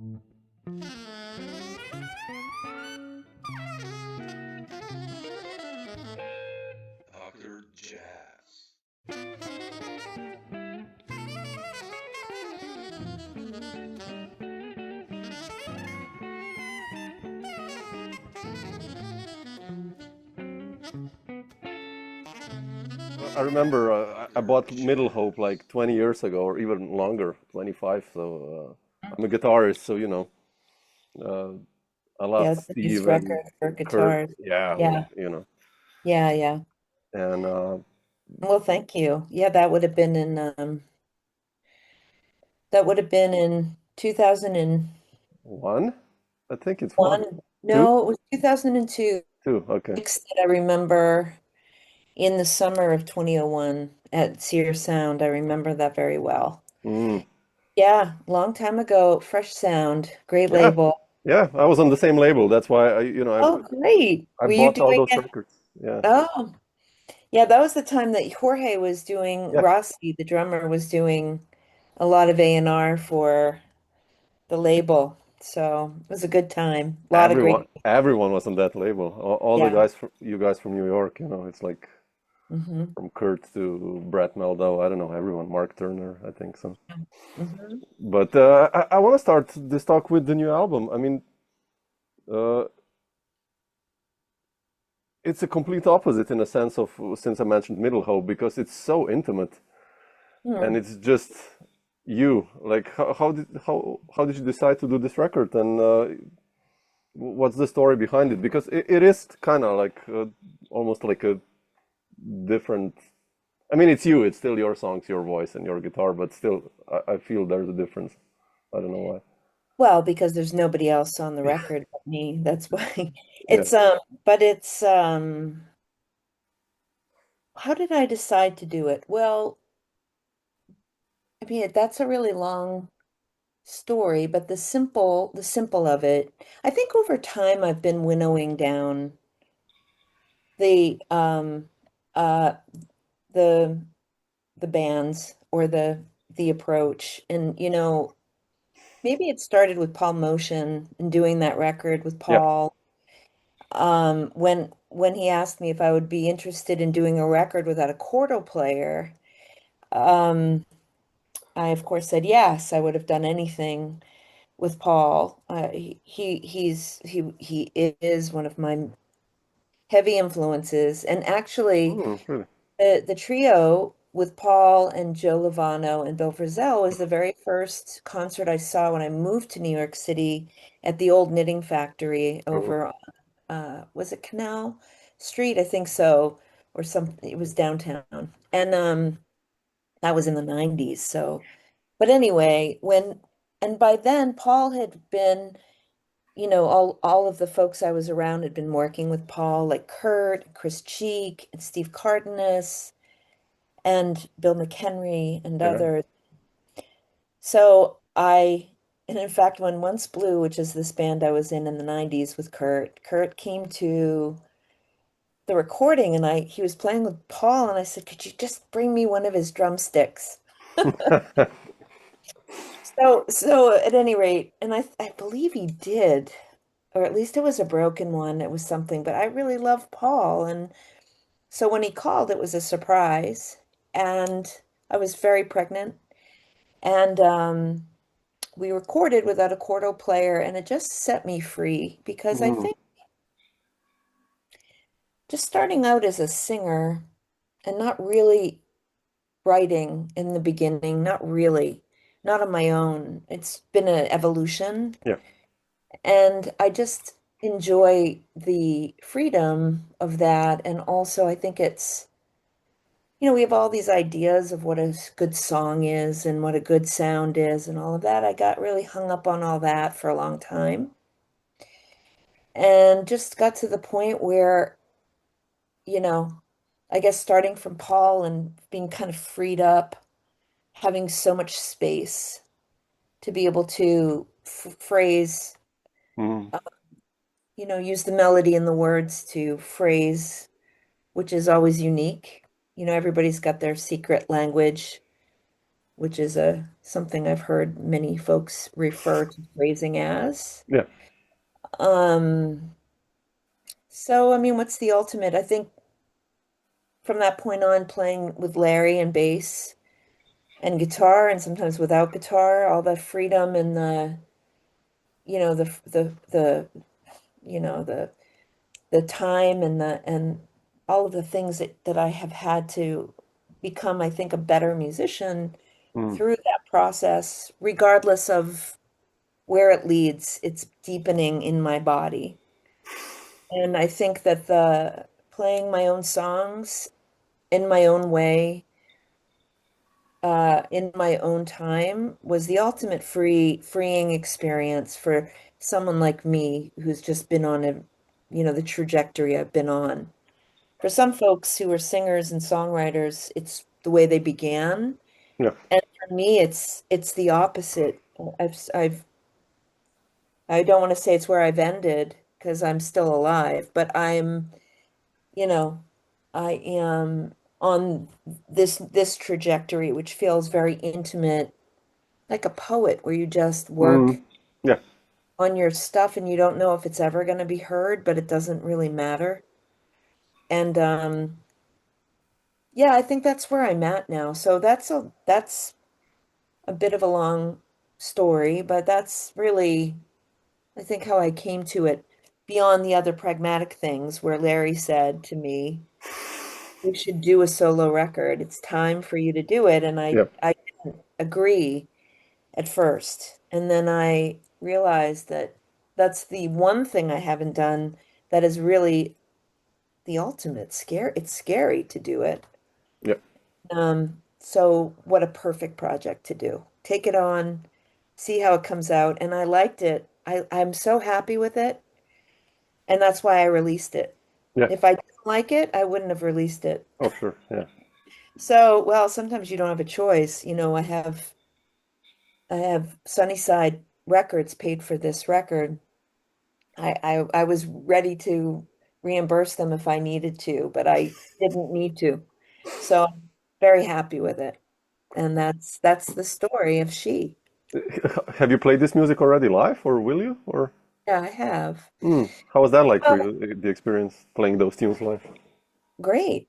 Dr. Jazz. I remember I bought Middle Hope like 20 years ago, or even longer, 25. So I'm a guitarist, so uh, I love Yeah, it's a nice Steve and record for Kurt. guitars. Yeah, Yeah, yeah, yeah. and Well, thank you. Yeah, that would have been in 2001. one, I think it's one, two, No, it was 2002. two. Okay. Mix that I remember in the summer of 2001 at Sears Sound. I remember that very well. Mm. Yeah, long time ago. Fresh Sound, great Yeah, label. yeah. I was on the same label. That's why Oh, great. I Were you bought all doing those it? records. Yeah, Oh, yeah, that was the time that Jorge was doing, yeah. Rossi, the drummer, was doing a lot of A&R for the label. So it was a good time. A lot of great, Everyone was on that label. All the yeah. guys, you guys from New York. It's like Hmm. from Kurt to Brett Meldo. I don't know everyone. Mark Turner, I think so. Hmm. But I want to start this talk with the new album. I mean, uh, it's a complete opposite in a sense of since I mentioned Middle Hope because it's so intimate and Hmm. it's just you. Like, how did you decide to do this record and what's the story behind it? Because it is kind of like almost like a different. I mean, it's you. It's still your songs, your voice, and your guitar, but still, I feel there's a difference. I don't know why. Well, because there's nobody else on the record but me. That's why. Yeah. But it's how did I decide to do it? Well, I mean, that's a really long story, but the simple of it, I think over time I've been winnowing down the uh the the bands or the approach. And maybe it started with Paul Motian and doing that record with Yeah. Paul. When he asked me if I would be interested in doing a record without a chordal player, um, I of course said yes. I would have done anything with Paul. He is one of my heavy influences, and actually, Really. the trio with Paul and Joe Lovano and Bill Frisell was the very first concert I saw when I moved to New York City at the old knitting factory Cool. over, was it Canal Street? I think so, or it was downtown. And that was in the 90s. So, but anyway, and by then Paul had been, all of the folks I was around had been working with Paul, like Kurt, Chris Cheek, and Steve Cardenas, and Bill McHenry, and Yeah. others. So and in fact, when Once Blue, which is this band I was in the 90s with Kurt came to the recording, and he was playing with Paul, and I said, could you just bring me one of his drumsticks? So at any rate, and I believe he did, or at least it was a broken one. It was something, but I really love Paul. And so when he called, it was a surprise. And I was very pregnant. And we recorded without a chordal player, and it just set me free because I Mm. think just starting out as a singer and not really writing in the beginning, not really, not on my own. It's been an evolution. Yeah. And I just enjoy the freedom of that. And also, I think we have all these ideas of what a good song is and what a good sound is and all of that. I got really hung up on all that for a long time and just got to the point where, you know, I guess starting from Paul and being kind of freed up, having so much space to be able to phrase, Mm. uh, use the melody and the words to phrase, which is always unique. Everybody's got their secret language. which is a something I've heard many folks refer to phrasing as. Yeah. Um, so I mean, what's the ultimate? I think from that point on, playing with Larry and bass and guitar, and sometimes without guitar, all the freedom and the you know the time and the and all of the things that I have had to become, I think, a better musician Mm. through that process, regardless of where it leads, it's deepening in my body. And I think that the playing my own songs in my own way, in my own time was the ultimate freeing experience for someone like me who's just been on the trajectory I've been on. For some folks who are singers and songwriters, it's the way they began. Yeah. And for me, it's the opposite. I don't want to say it's where I've ended because I'm still alive, but you know, I am on this trajectory, which feels very intimate, like a poet, where you just Mm. work Yeah. on your stuff and you don't know if it's ever going to be heard, but it doesn't really matter. And yeah, I think that's where I'm at now. So that's a bit of a long story, but that's really, I think, how I came to it beyond the other pragmatic things where Larry said to me, "You should do a solo record. It's time for you to do it." And Yeah. I didn't agree at first. And then I realized that that's the one thing I haven't done that is really the ultimate scare. It's scary to do it. Yeah. So what a perfect project to do. Take it on, see how it comes out. And I liked it. I'm so happy with it. And that's why I released it. Yeah. If I didn't like it, I wouldn't have released it. Oh, sure. Yeah. So, well, sometimes you don't have a choice. I have Sunnyside Records paid for this record. I was ready to reimburse them if I needed to, but I didn't need to. So I'm very happy with it. And that's the story of She. Have you played this music already live, or will you? Or Yeah, I have. how was that like for Well, you, the experience playing those tunes live? great,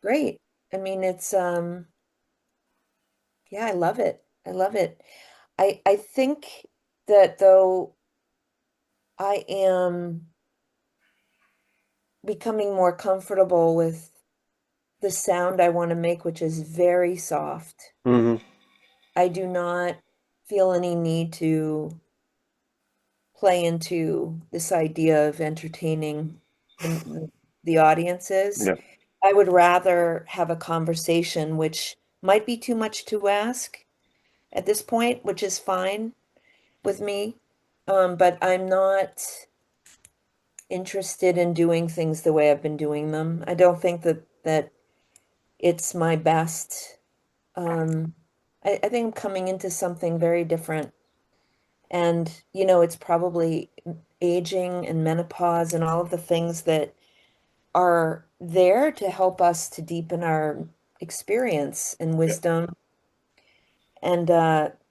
great. I mean, it's yeah, I love it. I love it. I think that though I am becoming more comfortable with the sound I want to make, which is very soft. Hmm. I do not feel any need to play into this idea of entertaining the audiences. Yeah. I would rather have a conversation, which might be too much to ask at this point, which is fine with me. But I'm not interested in doing things the way I've been doing them. I don't think that it's my best. Um, I think I'm coming into something very different. And, it's probably aging and menopause and all of the things that are there to help us to deepen our experience and Yeah. wisdom. And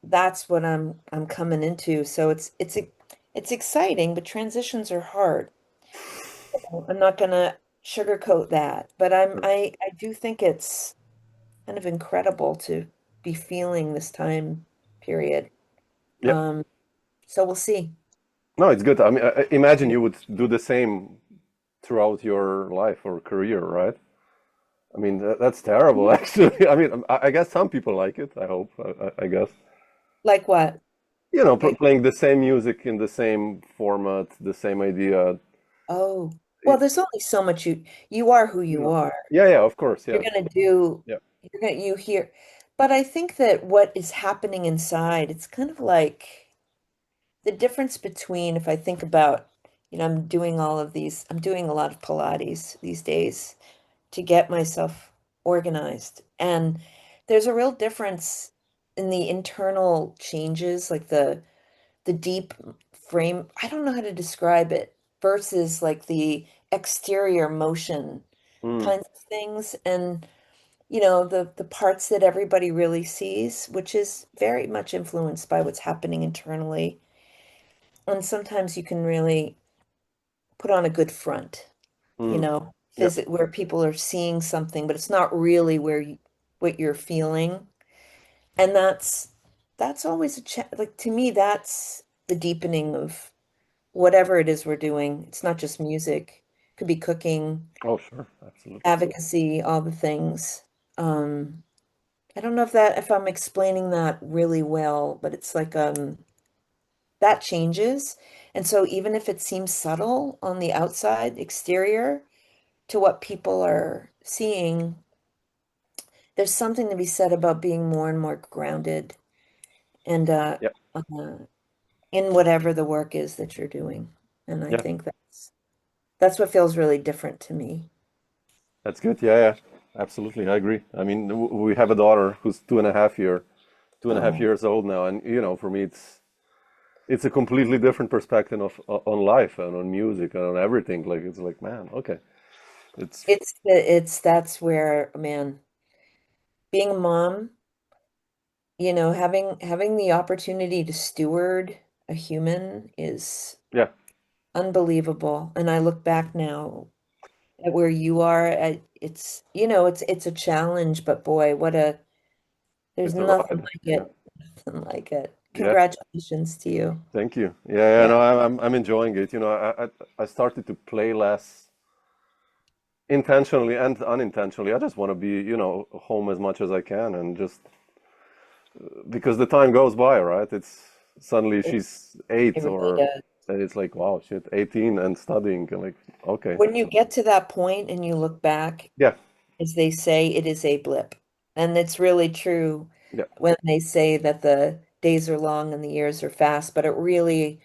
that's what I'm coming into. So it's exciting, but transitions are hard. I'm not gonna sugarcoat that, but Sure. I do think it's kind of incredible to be feeling this time period. Yeah. Um, so we'll see. No, it's good. I mean, I imagine you would do the same throughout your life or career, right? I mean, that's terrible, actually. I mean, I guess some people like it. I hope. I guess. Like what? Eh, Playing the same music in the same format, the same idea. Oh, well, It, there's only so much you are who you you know. are. Yeah, yeah, of course, You're yeah, gonna do yeah, you're gonna you hear, but I think that what is happening inside, it's kind of like the difference between if I think about, I'm doing a lot of Pilates these days to get myself organized. And there's a real difference in the internal changes, like the deep frame. I don't know how to describe it versus like the exterior motion mm, kinds of things. And the parts that everybody really sees, which is very much influenced by what's happening internally. And sometimes you can really put on a good front, Mm. Yeah. where people are seeing something, but it's not really what you're feeling. And that's always like to me, that's the deepening of whatever it is we're doing. It's not just music. It could be cooking, Oh, sure. Absolutely. advocacy, all the things. Um, I don't know if I'm explaining that really well, but it's like that changes. And so even if it seems subtle on the outside exterior to what people are seeing, there's something to be said about being more and more grounded and Yeah. uh in whatever the work is that you're doing. And I Yeah. think that's what feels really different to me. That's good. Yeah. Yeah. Absolutely. I agree. I mean, we have a daughter who's 2.5 Oh, years old now, and for me, it's a completely different perspective of on life and on music and on everything. Like it's like, man, okay, it's that's where, man, being a mom, having the opportunity to steward a human is yeah, unbelievable. And I look back now at where you are, it's a challenge, but boy, there's it's a nothing ride. like Yeah, it, nothing like it. yeah. Congratulations to you. Thank you. Yeah, yeah. Yeah. No, I'm enjoying it. I started to play less intentionally and unintentionally. I just want to be, home as much as I can, and just because the time goes by, right? It's suddenly It, she's 8, it really or does. and it's like, wow, shit, 18 and studying, and like, okay, When you get to that point and you look back, yeah, as they say, it is a blip. And it's really true yeah, when they say that the days are long and the years are fast, but it really,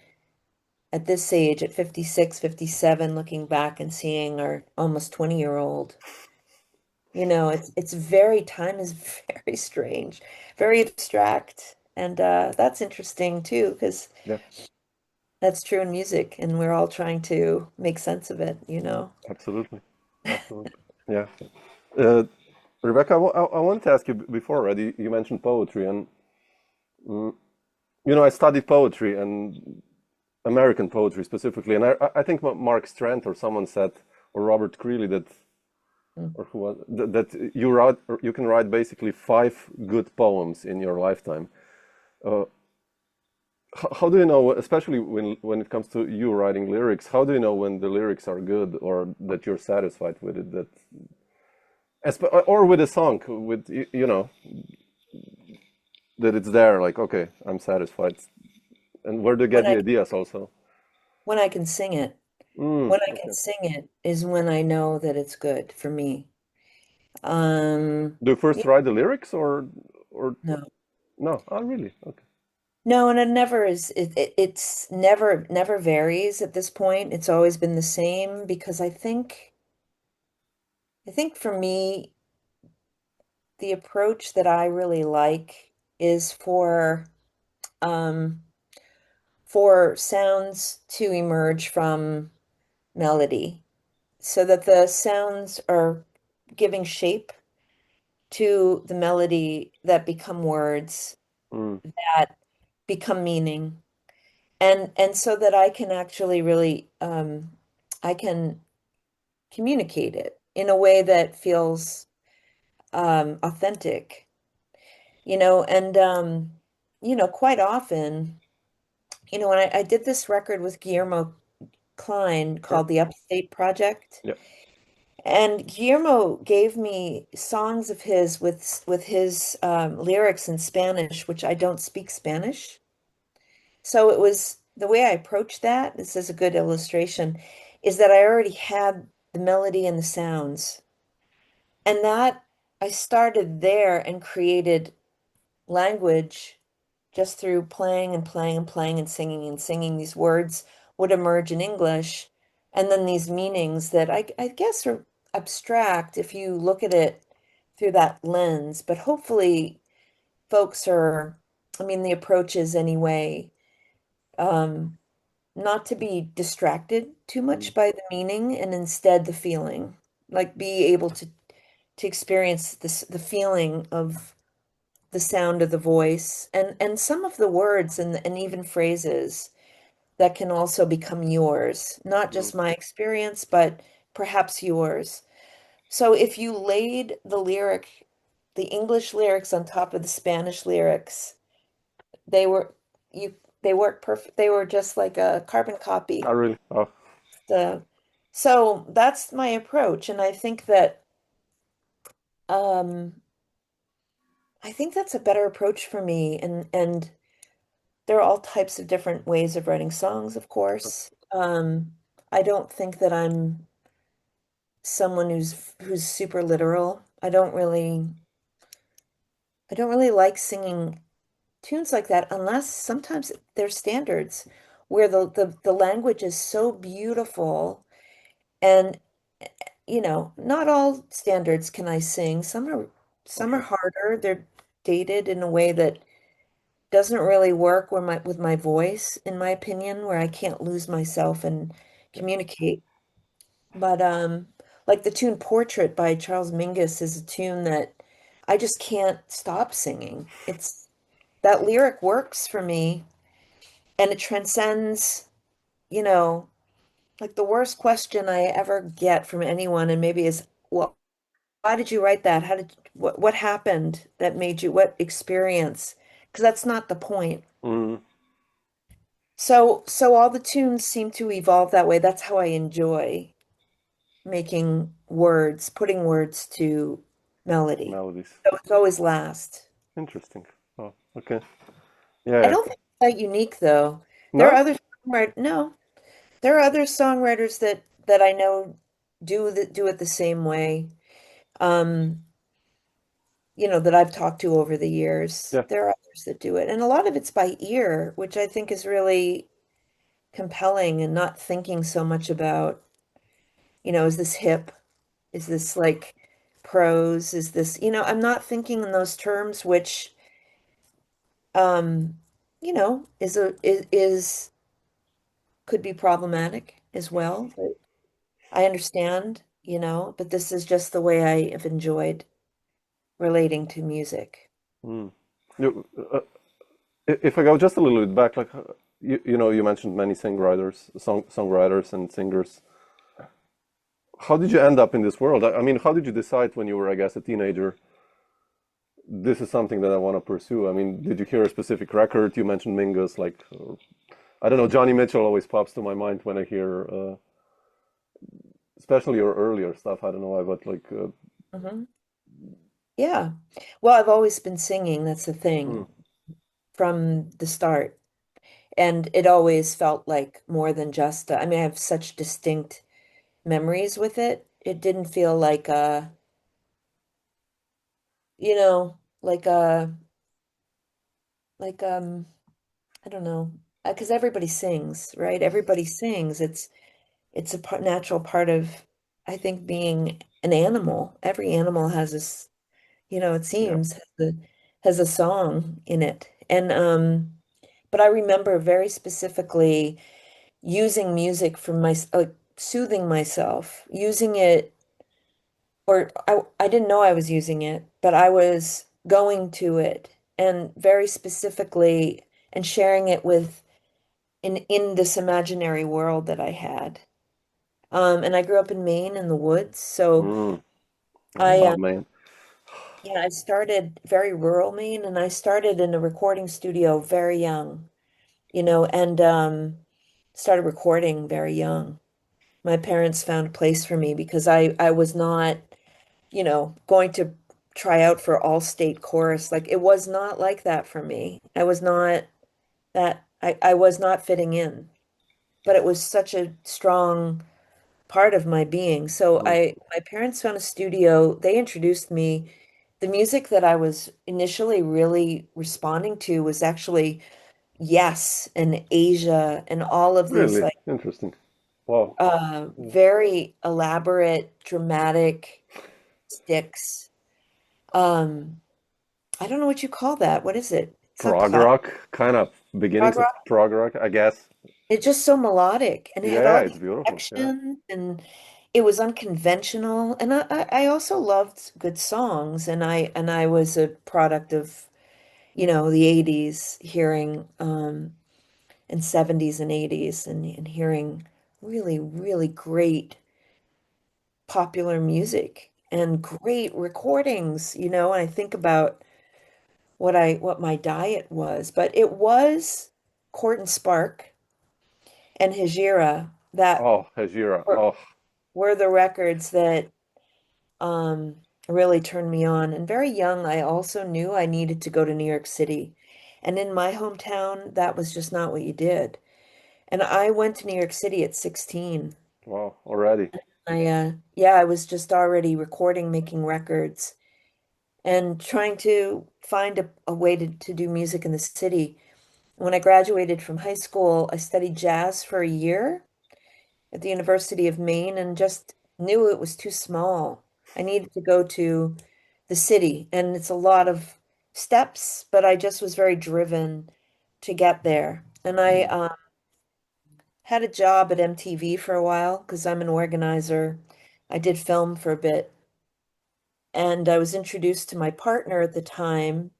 at this age, at 56, 57, looking back and seeing our almost 20-year-old, time is very strange, very abstract. And that's interesting too, because yeah, that's true in music, and we're all trying to make sense of it. absolutely, absolutely, yeah. Uh, Rebecca, I wanted to ask you before already. You mentioned poetry, and mm, I studied poetry and American poetry specifically, and I think Mark Strand or someone said, or Robert Creeley, that, Mm. or who was that you can write basically 5 good poems in your lifetime. Uh, how do you know, especially when it comes to you writing lyrics, how do you know when the lyrics are good or that you're satisfied with it? Or with a song, with that it's there, like, okay, I'm satisfied. And where do you When get the I ideas also? when I can sing it. When I can Okay. sing it is when I know that it's good for me. Do you Yeah, first write the lyrics, or no. no? Oh, really? Okay. No, and it never is it's never varies at this point. It's always been the same because I think for me the approach that I really like is um for sounds to emerge from melody so that the sounds are giving shape to the melody that become words Mm, that become meaning and so that I can actually really I can communicate it in a way that feels authentic, and quite often, when I did this record with Guillermo Klein sure. called the Upstate Project. Yeah. And Guillermo gave me songs of his with his lyrics in Spanish, which I don't speak Spanish. So it was the way I approached that. This is a good illustration, is that I already had the melody and the sounds, and that I started there and created language just through playing and playing and playing and singing and singing. These words would emerge in English, and then these meanings that I guess are abstract if you look at it through that lens. But hopefully, folks I mean, the approach is anyway, um, not to be distracted too Mm, much by the meaning and instead the feeling. Like be able to to experience this the feeling of the sound of the voice and some of the words and even phrases that can also become yours, not Mm. just my experience, but perhaps yours. So if you laid the English lyrics on top of the Spanish lyrics, they were you they work perfect. They were just like a carbon Oh, copy. really? Oh, The, so that's my approach, and um I think that's a better approach for me. And there are all types of different ways of writing songs, of course. I don't think that I'm someone who's super literal. I don't really like singing tunes like that unless sometimes there's standards where the language is so beautiful and not all standards can I sing. Some are okay. harder. They're dated in a way that doesn't really work with my voice, in my opinion, where I can't lose myself and communicate. But like the tune Portrait by Charles Mingus is a tune that I just can't stop singing. It's that lyric works for me and it transcends, you know, like the worst question I ever get from anyone and maybe is, well, why did you write that? What happened that made you, what experience? Because that's not the point. Mm. So all the tunes seem to evolve that way. That's how I enjoy making words, putting words to melody. Melodies. So it's always last. Interesting. Oh, okay. I Yeah. don't think it's that unique though. There are No? other no, there are other songwriters that I know do it the same way. Um, that I've talked to over the years. Yeah. There are others that do it. And a lot of it's by ear, which I think is really compelling and not thinking so much about, is this hip? Is this like prose? Is this, I'm not thinking in those terms, which, um, is could be problematic as well. But I understand, but this is just the way I have enjoyed relating to music. Mm. You, if I go just a little bit back, like you mentioned many songwriters and singers. How did you end up in this world? I mean, how did you decide when you were, I guess, a teenager, this is something that I want to pursue? I mean, did you hear a specific record? You mentioned Mingus, like, I don't know, Johnny Mitchell always pops to my mind when I hear, especially your earlier stuff. I don't know why, but like, Hmm. Yeah. Well, I've always been singing, that's the mm, thing, from the start. And it always felt like more than just, I mean, I have such distinct memories with it. It didn't feel like like like I don't know, because everybody sings, right? Everybody sings. It's a natural part of, I think, being an animal. Every animal has this, it yeah, seems has a song in it. And but I remember very specifically using music for like soothing myself, using it, or I didn't know I was using it, but I was going to it and very specifically and sharing it with in this imaginary world that I had. And I grew up in Maine in the woods, so mm, I I love man. yeah, I started very rural Maine, and I started in a recording studio very young, and started recording very young. My parents found a place for me because I was not, going to try out for all state chorus. Like it was not like that for me. I was not fitting in, but it was such a strong part of my being. So Mm, my parents found a studio. They introduced me. The music that I was initially really responding to was actually Yes and Asia and all of these really like interesting. Wow. Mm. very elaborate, dramatic sticks. Um, I don't know what you call that. What is it? It's not Prog classic rock, kind of beginnings of rock. prog rock, I guess. It's just so melodic, and it had Yeah, all it's these beautiful. Yeah. sections, and it was unconventional, and I also loved good songs, and I was a product of, the 80s, hearing and 70s and 80s, and hearing really, really great popular music and great recordings, and I think about what my diet was, but it was Court and Spark and Hejira that Oh, Hajira. were, Oh, were the records that um, really turned me on. And very young, I also knew I needed to go to New York City. And in my hometown, that was just not what you did. And I went to New York City at 16. wow, already. Yeah, I was just already recording, making records, and trying to find a way to do music in the city. When I graduated from high school, I studied jazz for a year at the University of Maine and just knew it was too small. I needed to go to the city, and it's a lot of steps, but I just was very driven to get there. And I Mm. had a job at MTV for a while because I'm an organizer. I did film for a bit, and I was introduced to my partner at the time,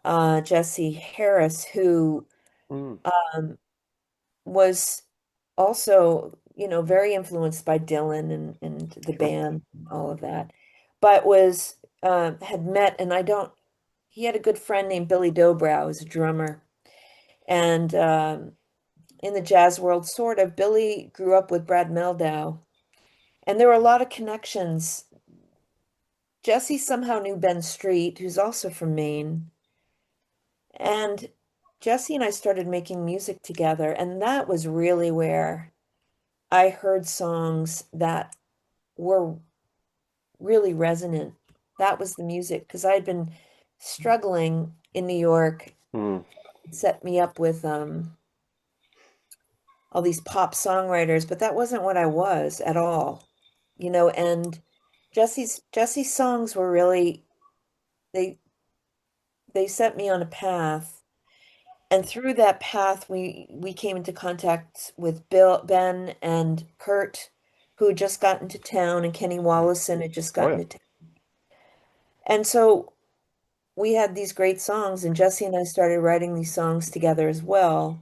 Jesse Harris, who Mm. um, was also, very influenced by Dylan and the Sure. band and all of that, but was had met, and I don't he had a good friend named Billy Dobrow, who's a drummer. And in the jazz world, sort of, Billy grew up with Brad Meldau, and there were a lot of connections. Jesse somehow knew Ben Street, who's also from Maine, and Jesse and I started making music together, and that was really where I heard songs that were really resonant. That was the music, because I had been struggling in New York. Mm. It set me up with all these pop songwriters, but that wasn't what I was at all. And Jesse's songs were really, they they set me on a path. And through that path, we came into contact with Ben and Kurt, who had just gotten to town, and Kenny Wollesen had just Oh gotten yeah. to town. And so we had these great songs, and Jesse and I started writing these songs together as well.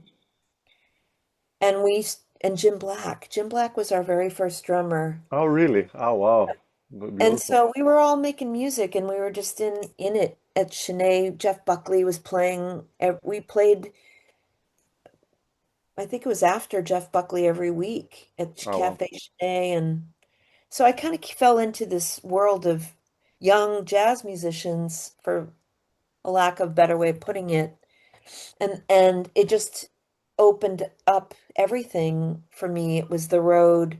And Jim Black was our very first drummer. Oh really? Oh wow. And Beautiful. so we were all making music, and we were just in it at Shanae. Jeff Buckley was playing. We played, I think it was after Jeff Buckley every week at Oh wow. Cafe Shanae. And so I kind of fell into this world of young jazz musicians, for a lack of better way of putting it. And it just opened up everything for me. It was the road.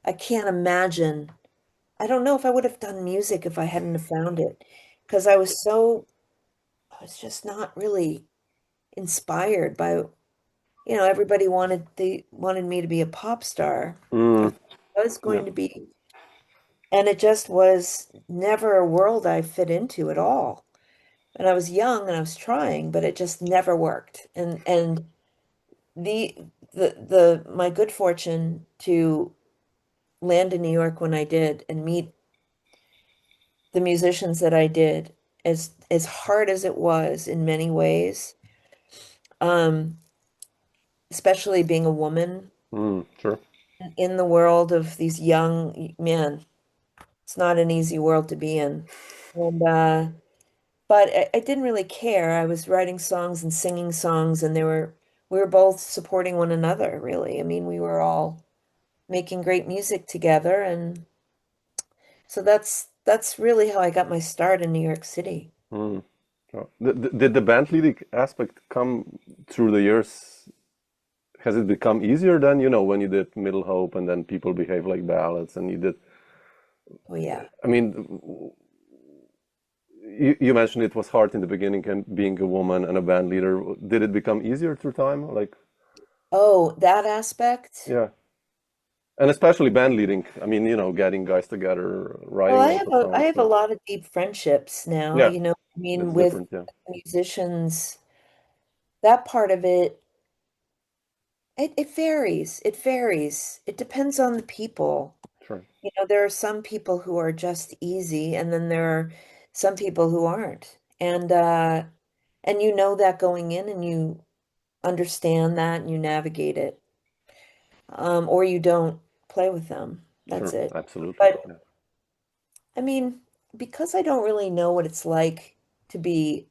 I can't imagine. I don't know if I would have done music if I hadn't have found it, because I was just not really inspired by, everybody they wanted me to be a pop star. I Mm. was Yeah. going to be, and it just was never a world I fit into at all. And I was young and I was trying, but it just never worked. And the the my good fortune to land in New York when I did and meet the musicians that I did, as hard as it was in many ways, um, especially being a woman Mm. Sure. in the world of these young men. It's not an easy world to be in. And but I didn't really care. I was writing songs and singing songs, and we were both supporting one another, really. I mean, we were all making great music together, and so that's really how I got my start in New York City. Mm. Oh. Did the band leading aspect come through the years? Has it become easier than, when you did Middle Hope and then People Behave Like Ballads and you did, Oh yeah. I mean, you mentioned it was hard in the beginning and being a woman and a band leader. Did it become easier through time? Like, Oh, that aspect. yeah. And especially band leading. I mean, getting guys together, Well, writing lots of I songs. have a lot of deep friendships now, Yeah, I mean, that's with different. Yeah. musicians, that part of it, it varies. It varies. It depends on the people. Sure. There are some people who are just easy, and then there are some people who aren't. And you know that going in, and you understand that, and you navigate it. Or you don't play with them. That's Sure. it. Absolutely. But Yeah. I mean, because I don't really know what it's like to be,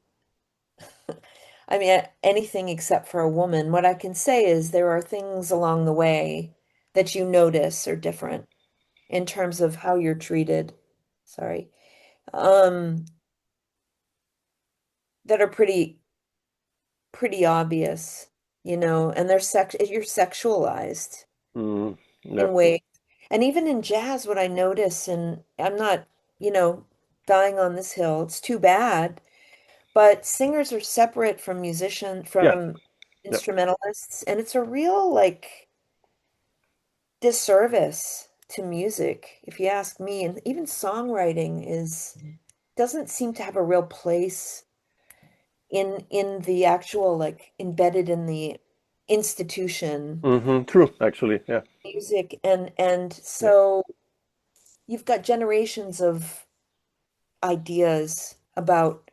I mean, anything except for a woman, what I can say is there are things along the way that you notice are different in terms of how you're treated. Sorry. Um, that are pretty obvious, and you're sexualized Mm, yeah. in ways. And even in jazz, what I notice, and I'm not, you know, dying on this hill, it's too bad, but singers are separate from Yeah. from Yeah. instrumentalists, and it's a real like disservice to music, if you ask me. And even songwriting is doesn't seem to have a real place in the actual like embedded in the institution True. Actually. Yeah. music, and Yeah. so you've got generations of ideas about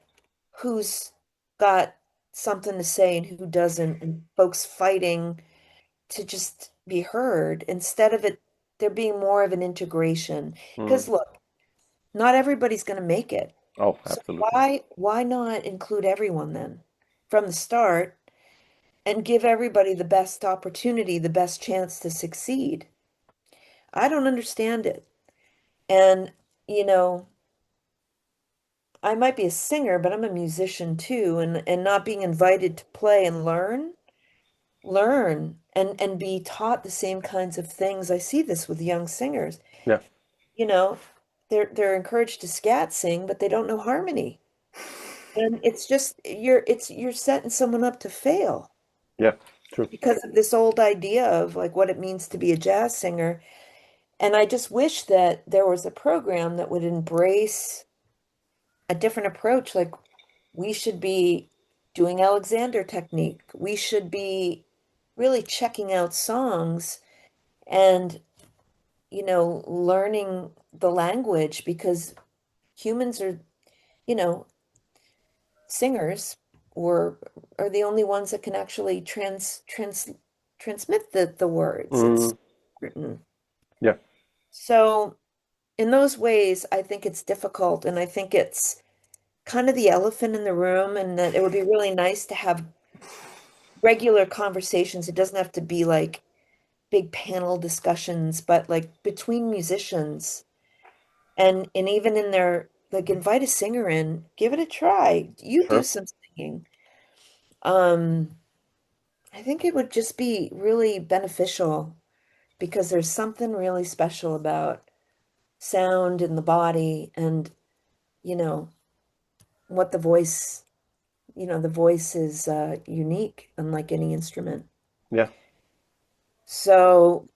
who's got something to say and who doesn't, and folks fighting to just be heard instead of it there being more of an integration. Mm. Because look, not everybody's going to make it. Oh, So absolutely. why not include everyone then from the start and give everybody the best opportunity, the best chance to succeed? I don't understand it. And, you know, I might be a singer, but I'm a musician too, and not being invited to play and learn and be taught the same kinds of things. I see this with young singers. Yeah. You know, they're encouraged to scat sing, but they don't know harmony. And it's just you're setting someone up to fail Yeah. True. because of this old idea of like what it means to be a jazz singer. And I just wish that there was a program that would embrace a different approach. Like we should be doing Alexander technique. We should be really checking out songs and, learning the language because humans are, you know, singers or are the only ones that can actually transmit the words. It's Mm, written. yeah. So in those ways, I think it's difficult, and I think it's kind of the elephant in the room, and that it would be really nice to have regular conversations. It doesn't have to be like big panel discussions, but like between musicians and even in their like invite a singer in, give it a try. You do Sure. some singing. Um, I think it would just be really beneficial because there's something really special about sound in the body and, you know, what the voice is unique, unlike any instrument. Yeah. So,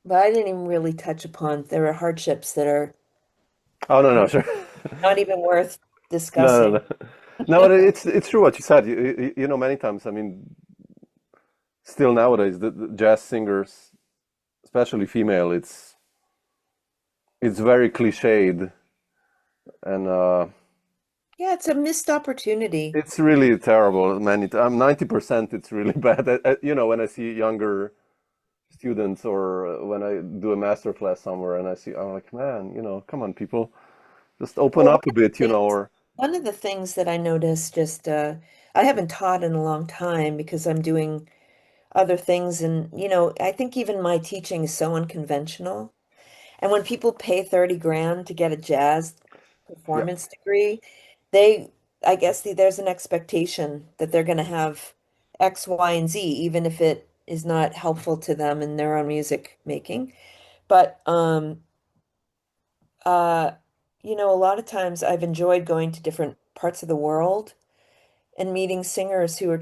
but I didn't even really touch upon there are hardships that are Oh no, no, sure. not even worth No, no, discussing. no. No, but it's true what you said. You know, many times. I mean, still nowadays, the jazz singers, especially female, it's very cliched, and Yeah, it's a missed opportunity. it's really terrible. 90%. It's really bad. You know, when I see younger students or when I do a master class somewhere, and I see, I'm like, man, come on, people, just open Well, up a bit, or one of the things that I noticed just I haven't taught in a long time because I'm doing other things, and I think even my teaching is so unconventional. And when people pay 30 grand to get a jazz yeah. performance degree, they, I guess there's an expectation that they're going to have X, Y, and Z, even if it is not helpful to them in their own music making. But, uh, a lot of times I've enjoyed going to different parts of the world and meeting singers who are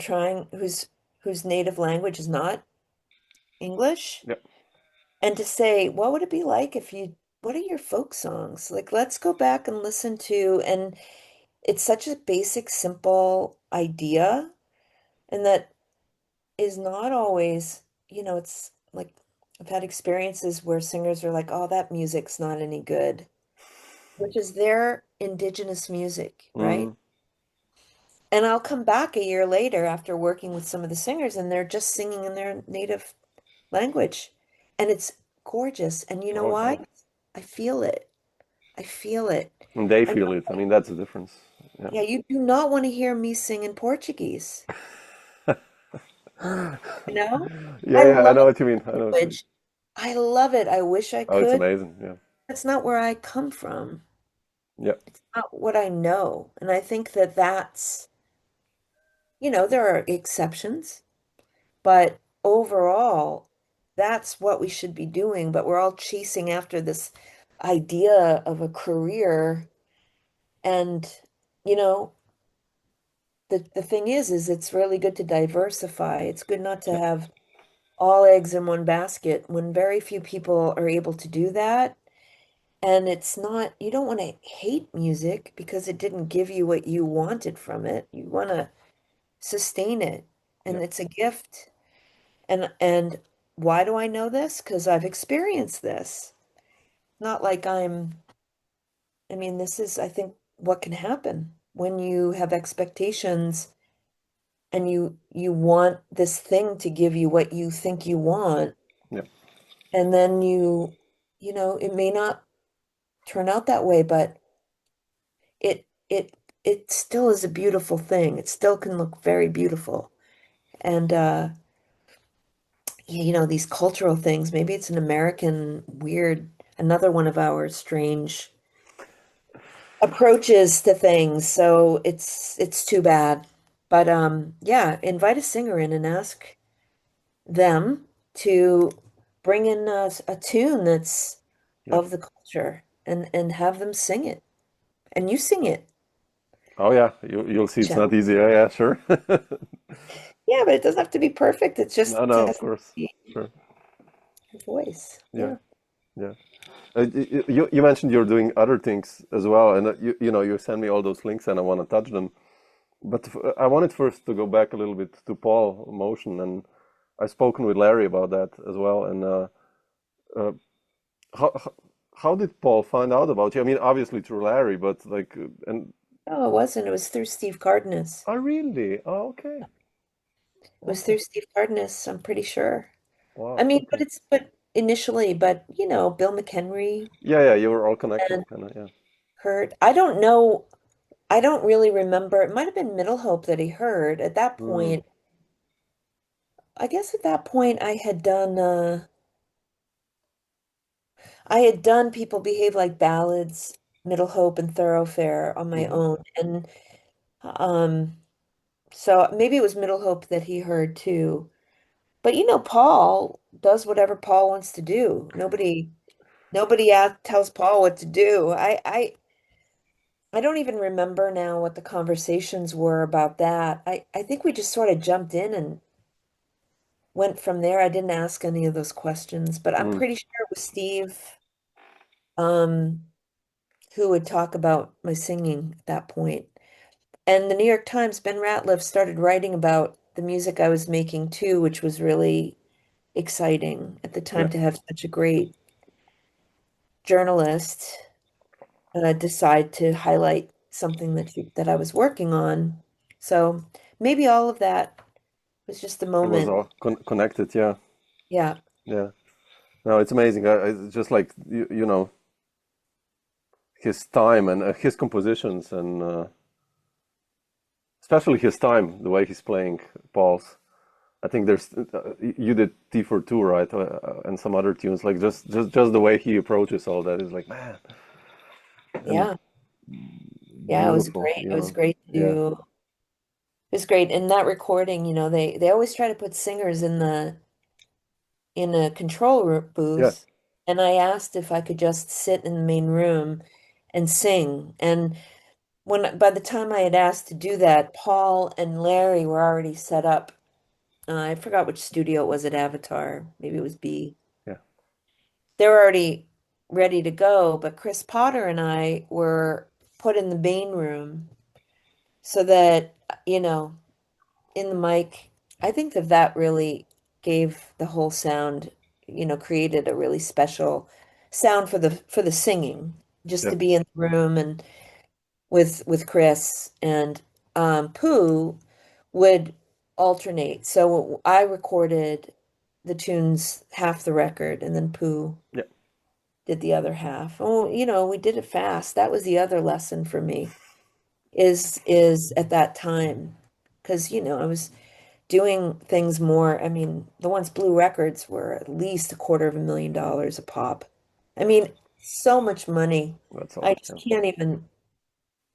whose native language is not English. Yeah. And to say, what would it be like what are your folk songs? Like, let's go back and listen to, and it's such a basic, simple idea, and that is not always, it's like I've had experiences where singers are like, "Oh, that music's not any good," which is their indigenous music, right? Mm. And I'll come back a year later after working with some of the singers, and they're just singing in their native language. And it's gorgeous. And you know Oh yeah. why? I feel it. I feel it. And they And feel it. I mean, that's the difference. Yeah. yeah, you do not want to hear me sing in Portuguese. You know? Yeah, I yeah, I love know what you mean. I know what you mean. language. I love it. I wish I Oh, it's could. amazing. Yeah. That's not where I come from. Yeah. It's not what I know. And I think that that's, there are exceptions, but overall, that's what we should be doing. But we're all chasing after this idea of a career. And, you know, the thing is it's really good to diversify. It's good not to Yeah. have all eggs in one basket when very few people are able to do that. And it's not, you don't want to hate music because it didn't give you what you wanted from it. You want to sustain it. Yeah. And it's a gift. And why do I know this? Because I've experienced this. Not like I mean, this is, I think, what can happen when you have expectations and you want this thing to give you what you think you want, Yeah. and then it may not turn out that way, but it still is a beautiful thing. It still can look very beautiful. And these cultural things, maybe it's an American weird, another one of our strange approaches to things. So it's too bad. But yeah, invite a singer in and ask them to bring in a tune that's Yeah. of the culture and have them sing it. And you sing it. Oh yeah. You'll see. It's not Ciao. easy. Yeah. Yeah. Sure. Yeah, but it doesn't have to be perfect. It's No. just No. to Of course. Sure. your voice. Yeah. Yeah. Yeah. You mentioned you're doing other things as well, and you send me all those links, and I want to touch them. But I wanted first to go back a little bit to Paul Motion, and I've spoken with Larry about that as well. And uh, how did Paul find out about you? I mean, obviously through Larry, but like, and Oh, it wasn't. It was through Steve Cardenas. oh, really? Oh, okay, It was okay, through Steve Cardenas, I'm pretty sure. I wow, mean, okay. but initially, but Bill McHenry Yeah, yeah, you were all connected, and kind of, yeah. Kurt. I don't know. I don't really remember. It might have been Middle Hope that he heard. At that Mm, point, I guess at that point I had done People Behave Like Ballads, Middle Hope and Thoroughfare on my hmm. own. And um so maybe it was Middle Hope that he heard too. But Paul does whatever Paul wants to do. Nobody tells Paul what to do. I don't even remember now what the conversations were about that. I think we just sort of jumped in and went from there. I didn't ask any of those questions, but I'm Mm, pretty sure it was Steve um who would talk about my singing at that point. And the New York Times, Ben Ratliff started writing about the music I was making too, which was really exciting at the yeah, time to have such a great journalist decide to highlight something that I was working on. So maybe all of that was just a it was moment. all connected, yeah, Yeah. yeah. No, it's amazing. It's just like his time and his compositions, and especially his time, the way he's playing Paul's. I think there's you did T for two, right? And some other tunes, like just the way he approaches all that is like, man, and Yeah. Yeah, it was beautiful, great. It was great to Yeah, do. It was great. In that recording, they always try to put singers in a yeah, booth, and I asked if I could just sit in the main room and sing. And by the time I had asked to do that, Paul and Larry were already set up. I forgot which studio it was at Avatar. Maybe it was B. yeah, They were already ready to go, but Chris Potter and I were put in the main room so that, you know, in the mic, I think that really gave the whole sound created a really special sound for the singing, just Yeah. to be in the room and with Chris and Pooh would alternate. So I recorded the tunes half the record, and then Pooh Yeah. did the other half. Oh, we did it fast. That was the other lesson for me is at that time, because I was doing things more. I mean, the once Blue Records were at least $250,000 a pop. I mean, so much money. That's a I lot. just Yeah. can't even.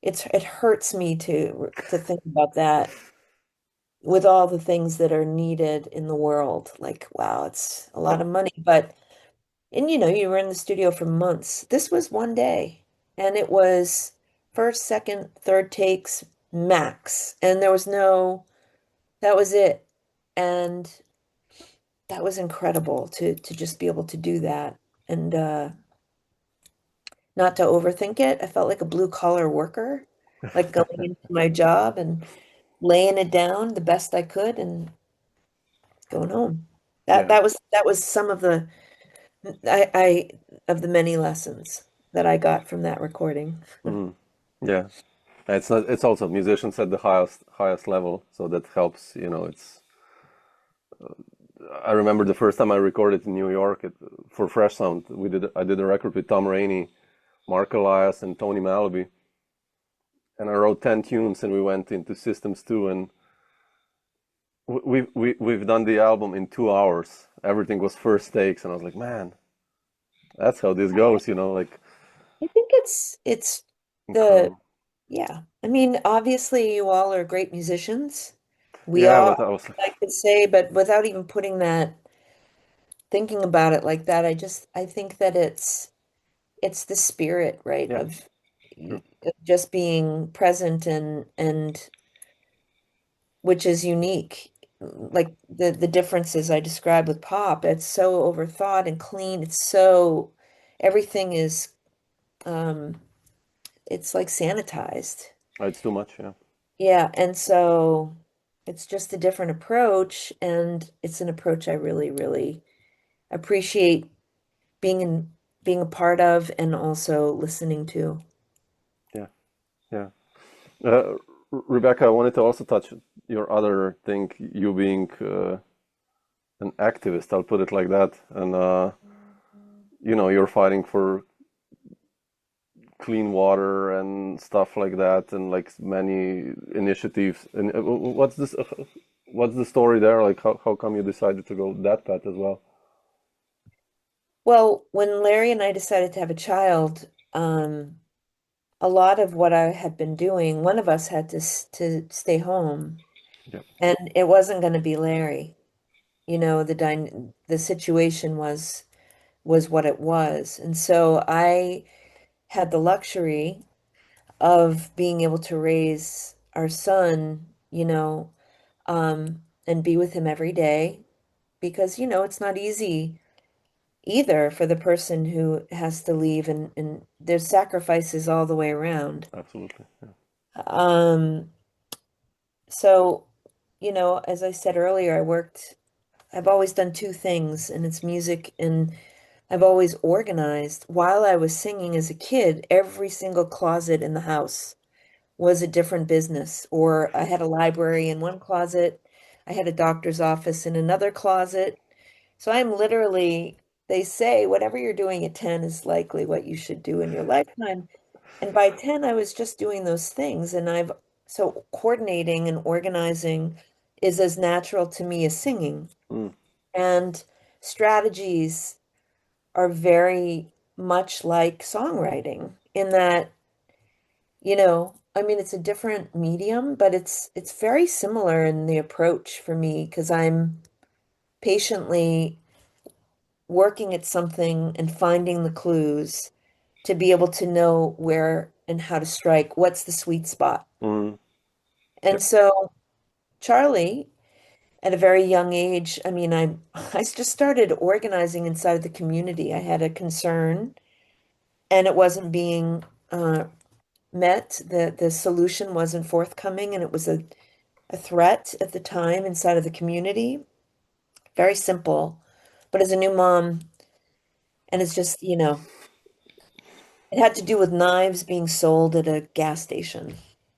It hurts me to think about that with all the things that are needed in the world. Like, wow, it's a lot of money. But and you were in the studio for months. This was one day, and it was first, second, third takes max, and there was no. That was it, and that was incredible to just be able to do that and not to overthink it. I felt like a blue collar worker, like going into my job and laying it down the best I could and going home. That Yeah. that was some of the I of the many lessons that I got from that recording. Mm. Yeah. It's not. It's also musicians at the highest level, so that helps. It's. I remember the first time I recorded in New York for Fresh Sound. I did a record with Tom Rainey, Mark Elias, and Tony Malaby, and I wrote 10 tunes, and we went into Systems 2, and we've done the album in 2 hours. Everything was first takes, and I was like, man, that's how this goes. Like I think it's the incredible. yeah. I mean, obviously you all are great musicians. We Yeah, are, but I was like, I could say, but without even putting that, thinking about it like that, I think that it's the spirit, right, yeah, true. of just being present and which is unique. Like the differences I described with pop, it's so overthought and clean. It's so everything is um it's like sanitized. It's too much. Yeah, Yeah, and so it's just a different approach, and it's an approach I really, really appreciate being in being a part of and also listening to. yeah, yeah. Rebecca, I wanted to also touch your other thing, you being an activist. I'll put it like that, and you're fighting for clean water and stuff like that, and like many initiatives. And what's this? What's the story there? Like, how come you decided to go that path as well? Well, when Larry and I decided to have a child, a lot of what I had been doing, one of us had to stay home, Yeah. and it wasn't going to be Larry. The situation was what it was, and so I had the luxury of being able to raise our son, and be with him every day because, it's not easy either for the person who has to leave and there's sacrifices all the way around. Absolutely. Yeah. Um, so, as I said earlier, I've always done two things, and it's music, and I've always organized. While I was singing as a kid, every single closet in the house was a different business, or I had a library in one closet, I had a doctor's office in another closet. So I'm literally, they say whatever you're doing at 10 is likely what you should do in your lifetime. And by 10, I was just doing those things. So coordinating and organizing is as natural to me as singing. Mm, And strategies are very much like songwriting in that I mean, it's a different medium, but it's very similar in the approach for me because I'm patiently working at something and finding the clues to be able to know where and how to strike, what's the sweet spot. mm, And yep. so Charlie, at a very young age, I mean, I just started organizing inside the community. I had a concern and it wasn't being met. The solution wasn't forthcoming, and it was a threat at the time inside of the community. Very simple. but as a new mom, and it's just, it had to do with knives being sold at a gas station.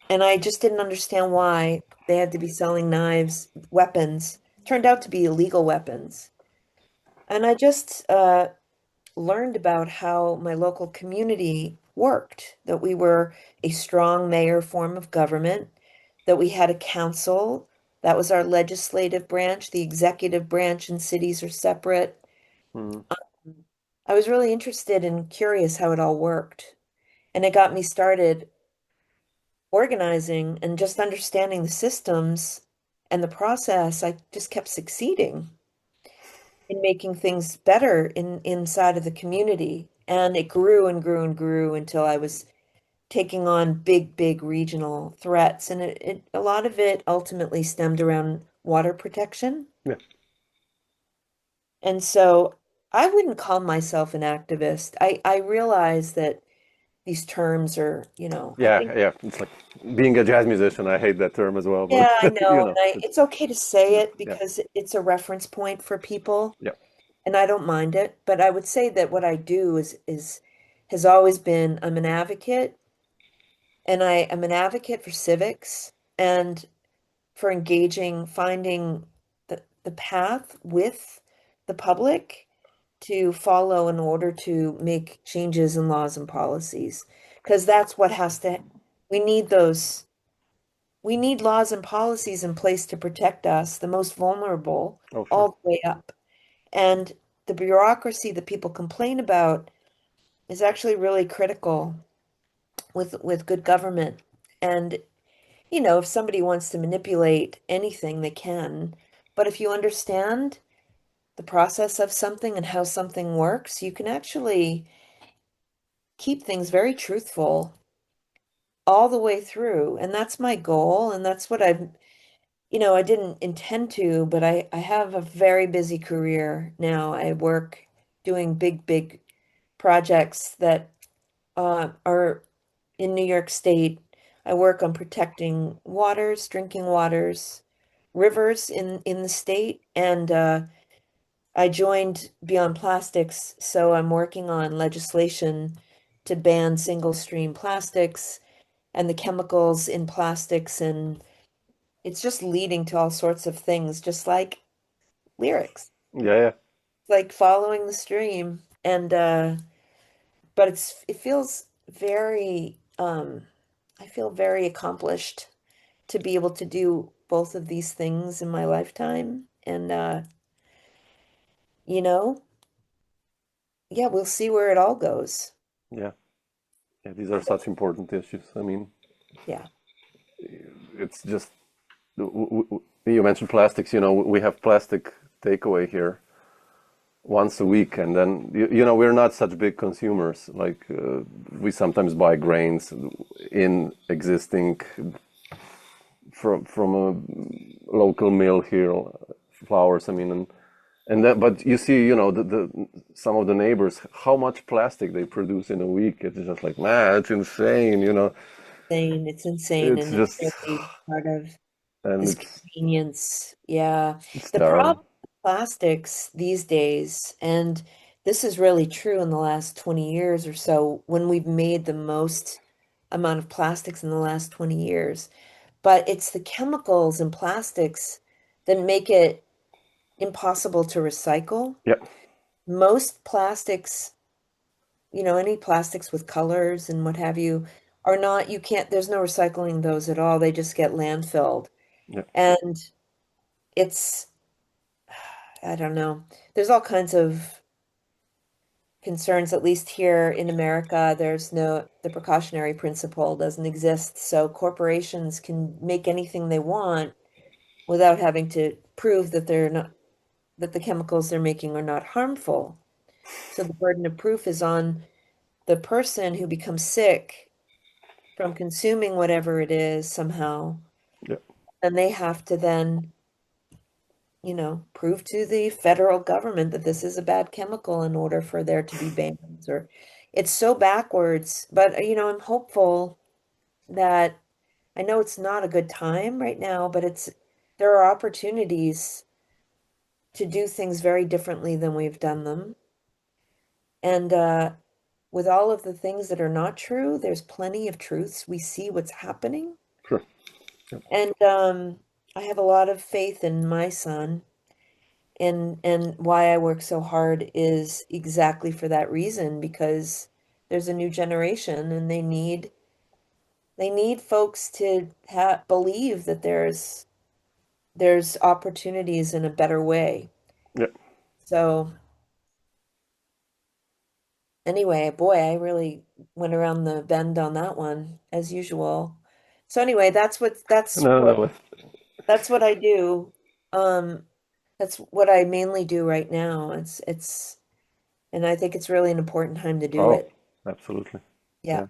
And I just didn't understand why they had to be selling knives, weapons, turned out to be illegal weapons. And I just learned about how my local community worked, that we were a strong mayor form of government, that we had a council. That was our legislative branch. The executive branch in cities are separate. Mm. I was really interested and curious how it all worked. And it got me started organizing and just understanding the systems and the process. I just kept succeeding in making things better inside of the community. And it grew and grew and grew until I was taking on big, big regional threats. And a lot of it ultimately stemmed around water protection. Yeah. And so I wouldn't call myself an activist. I realize that these terms are, I Yeah, think, yeah. It's like being a jazz musician. I hate that term as well, but yeah, I know. And it's, it's okay to say it yeah, because it's a reference point for people, yeah. and I don't mind it. But I would say that what I do is has always been I'm an advocate, and I am an advocate for civics and for engaging, finding the path with the public to follow in order to make changes in laws and policies. Because that's what has to, we need those, we need laws and policies in place to protect us, the most vulnerable, Oh, sure. all the way up. And the bureaucracy that people complain about is actually really critical with good government. And if somebody wants to manipulate anything, they can. But if you understand the process of something and how something works, you can actually keep things very truthful all the way through. And that's my goal. And that's what I didn't intend to, but I have a very busy career now. I work doing big, big projects that are in New York State. I work on protecting waters, drinking waters, rivers in the state, and I joined Beyond Plastics, so I'm working on legislation to ban single stream plastics and the chemicals in plastics, and it's just leading to all sorts of things, just like lyrics, Yeah, yeah, like following the stream. And but it feels very I feel very accomplished to be able to do both of these things in my lifetime. And you know, yeah, we'll see where it all goes. yeah, yeah. These are such important issues. I mean, Yeah. it's just you mentioned plastics. We have plastic takeaway here once a week, and then we're not such big consumers. Like we sometimes buy grains in existing from a local mill here, flowers. I mean, and that, but you see, the some of the neighbors, how much plastic they produce in a week. It's just like, man, it's insane. Insane. It's insane, It's and it's just, really part of and this convenience. Yeah. it's The terrible. problem with plastics these days, and this is really true in the last 20 years or so, when we've made the most amount of plastics in the last 20 years. But it's the chemicals in plastics that make it impossible to recycle. Yeah, Most plastics, any plastics with colors and what have you, are not, there's no recycling those at all. They just get landfilled. yeah, And it's, I don't know, there's all kinds of concerns, at least here in America. The precautionary principle doesn't exist. So corporations can make anything they want without having to prove that the chemicals they're making are not harmful. So the burden of proof is on the person who becomes sick from consuming whatever it is somehow, yeah, and they have to then, prove to the federal government that this is a bad chemical in order for there to be bans. Or it's so backwards, but I'm hopeful that I know it's not a good time right now, but there are opportunities to do things very differently than we've done them. And with all of the things that are not true, there's plenty of truths. We see what's happening. Sure. Yep. And I have a lot of faith in my son. And why I work so hard is exactly for that reason, because there's a new generation and they need folks to believe that there's opportunities in a better way. Yep. So anyway, boy, I really went around the bend on that one as usual. So anyway, that's what No. that's what I do. That's what I mainly do right now. And I think it's really an important time to do Oh, it. absolutely. Yeah.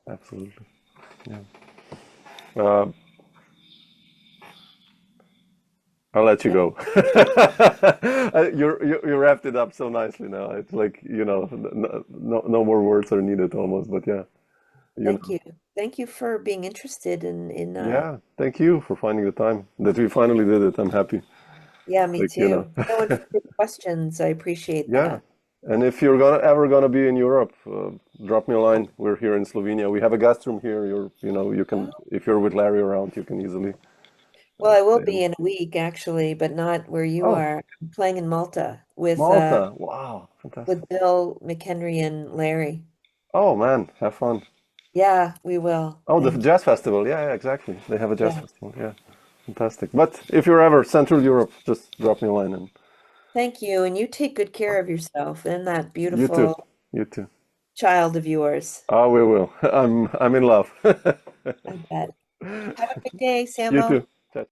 Yeah, absolutely. Yeah. I'll let you go. You wrapped it up so nicely now. It's like, no more words are needed almost, but yeah, you Thank know. you. Thank you for being interested in Yeah, thank you for finding the time that we finally did it. I'm happy. yeah, me Like, too. No, and for good questions. I appreciate yeah. that. And if you're ever gonna be in Europe, drop me a line. We're here in Slovenia. We have a guest room here. You can, Oh, if you're with Larry around, you can easily well, I will stay be in. in a week actually, but not where you Oh, are. I'm playing in Malta Malta. Wow, fantastic. with Bill McHenry and Larry. Oh man, have fun. Yeah, we will. Oh, the Thank you. jazz festival. Yeah, yeah, exactly. They have a jazz Yeah. festival. Yeah, fantastic. But if you're ever Central Europe, just drop me a line and Thank you. And you take good care of yourself and that you too. beautiful You too. child of yours. Oh, we will. I'm in love. I bet. Have a good day, You Samo. too. Chat.